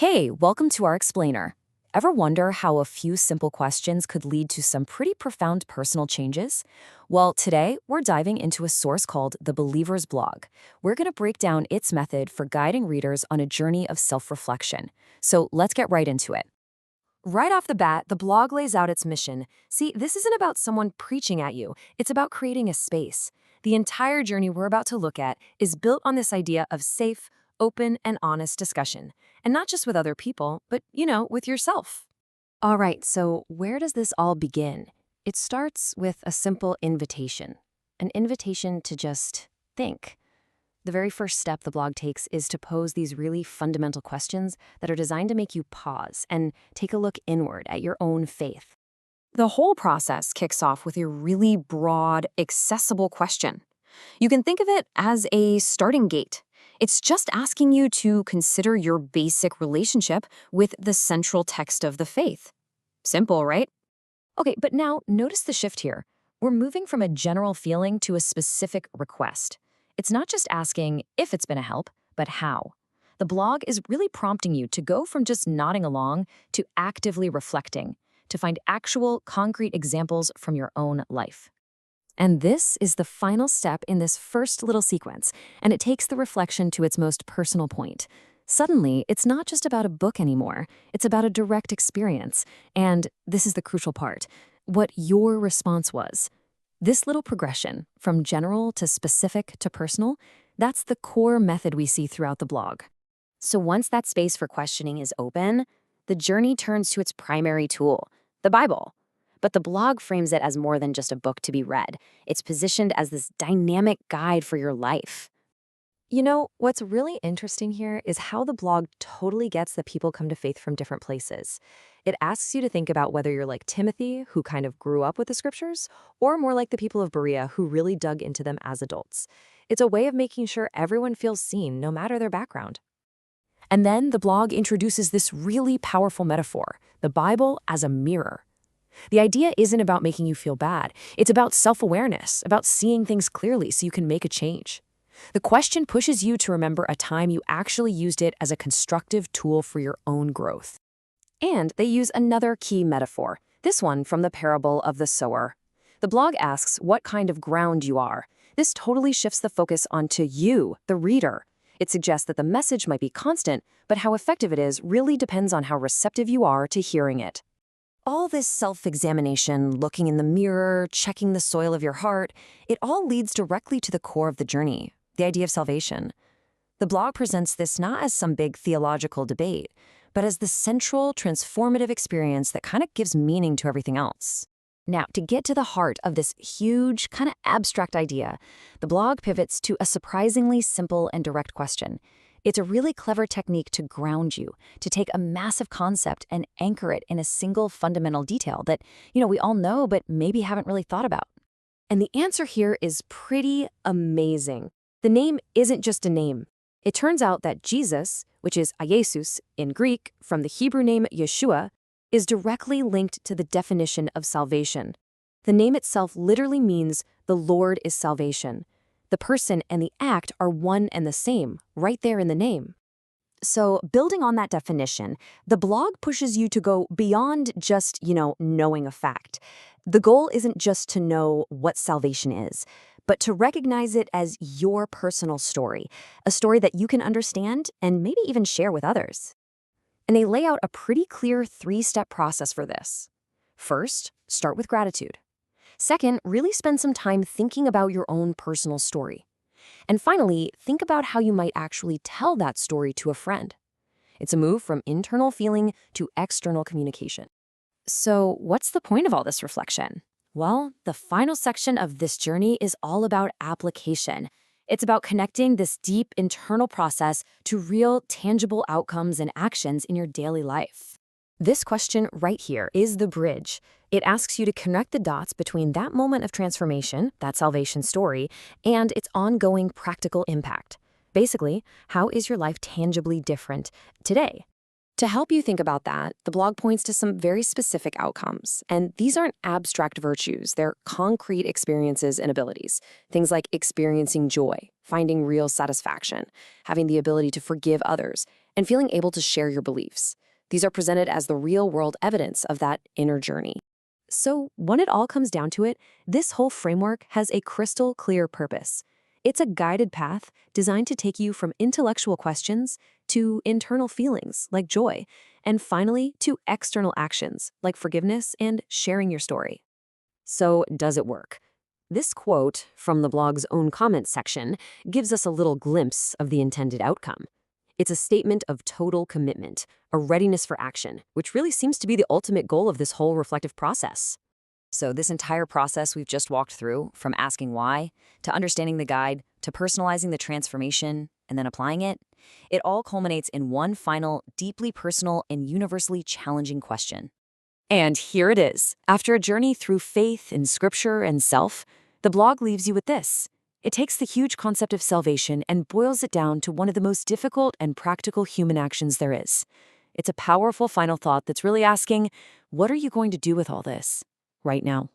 Hey, welcome to our explainer. Ever wonder how a few simple questions could lead to some pretty profound personal changes? Well, today we're diving into a source called The Believer's Blog. We're going to break down its method for guiding readers on a journey of self-reflection. So let's get right into it. Right off the bat, the blog lays out its mission. See, this isn't about someone preaching at you. It's about creating a space. The entire journey we're about to look at is built on this idea of safe, open, and honest discussion. And not just with other people, but, with yourself. All right, so where does this all begin? It starts with a simple invitation. An invitation to just think. The very first step the blog takes is to pose these really fundamental questions that are designed to make you pause and take a look inward at your own faith. The whole process kicks off with a really broad, accessible question. You can think of it as a starting gate. It's just asking you to consider your basic relationship with the central text of the faith. Simple, right? Okay, but now notice the shift here. We're moving from a general feeling to a specific request. It's not just asking if it's been a help, but how. The blog is really prompting you to go from just nodding along to actively reflecting, to find actual, concrete examples from your own life. And this is the final step in this first little sequence, and it takes the reflection to its most personal point. Suddenly, it's not just about a book anymore. It's about a direct experience. And this is the crucial part, what your response was. This little progression, from general to specific to personal, that's the core method we see throughout the blog. So once that space for questioning is open, the journey turns to its primary tool, the Bible. But the blog frames it as more than just a book to be read. It's positioned as this dynamic guide for your life. What's really interesting here is how the blog totally gets that people come to faith from different places. It asks you to think about whether you're like Timothy, who kind of grew up with the scriptures, or more like the people of Berea, who really dug into them as adults. It's a way of making sure everyone feels seen, no matter their background. And then the blog introduces this really powerful metaphor, the Bible as a mirror. The idea isn't about making you feel bad. It's about self-awareness, about seeing things clearly so you can make a change. The question pushes you to remember a time you actually used it as a constructive tool for your own growth. And they use another key metaphor, this one from the parable of the sower. The blog asks what kind of ground you are. This totally shifts the focus onto you, the reader. It suggests that the message might be constant, but how effective it is really depends on how receptive you are to hearing it. All this self-examination, looking in the mirror, checking the soil of your heart, it all leads directly to the core of the journey, the idea of salvation. The blog presents this not as some big theological debate, but as the central, transformative experience that kind of gives meaning to everything else. Now, to get to the heart of this huge, kind of abstract idea, the blog pivots to a surprisingly simple and direct question. It's a really clever technique to ground you, to take a massive concept and anchor it in a single fundamental detail that, we all know but maybe haven't really thought about. And the answer here is pretty amazing. The name isn't just a name. It turns out that Jesus, which is Iesus in Greek from the Hebrew name Yeshua, is directly linked to the definition of salvation. The name itself literally means the Lord is salvation. The person and the act are one and the same, right there in the name. So, building on that definition, the blog pushes you to go beyond just, knowing a fact. The goal isn't just to know what salvation is, but to recognize it as your personal story, a story that you can understand and maybe even share with others. And they lay out a pretty clear 3-step process for this. First, start with gratitude. Second, really spend some time thinking about your own personal story. And finally, think about how you might actually tell that story to a friend. It's a move from internal feeling to external communication. So, what's the point of all this reflection? Well, the final section of this journey is all about application. It's about connecting this deep internal process to real, tangible outcomes and actions in your daily life. This question right here is the bridge. It asks you to connect the dots between that moment of transformation, that salvation story, and its ongoing practical impact. Basically, how is your life tangibly different today? To help you think about that, the blog points to some very specific outcomes. And these aren't abstract virtues, they're concrete experiences and abilities. Things like experiencing joy, finding real satisfaction, having the ability to forgive others, and feeling able to share your beliefs. These are presented as the real-world evidence of that inner journey. So, when it all comes down to it, this whole framework has a crystal clear purpose. It's a guided path designed to take you from intellectual questions to internal feelings like joy, and finally to external actions like forgiveness and sharing your story. So, does it work? This quote from the blog's own comments section gives us a little glimpse of the intended outcome. It's a statement of total commitment, a readiness for action, which really seems to be the ultimate goal of this whole reflective process. So this entire process we've just walked through, from asking why, to understanding the guide, to personalizing the transformation, and then applying it, it all culminates in one final, deeply personal and universally challenging question. And here it is. After a journey through faith in scripture and self, the blog leaves you with this. It takes the huge concept of salvation and boils it down to one of the most difficult and practical human actions there is. It's a powerful final thought that's really asking, what are you going to do with all this right now?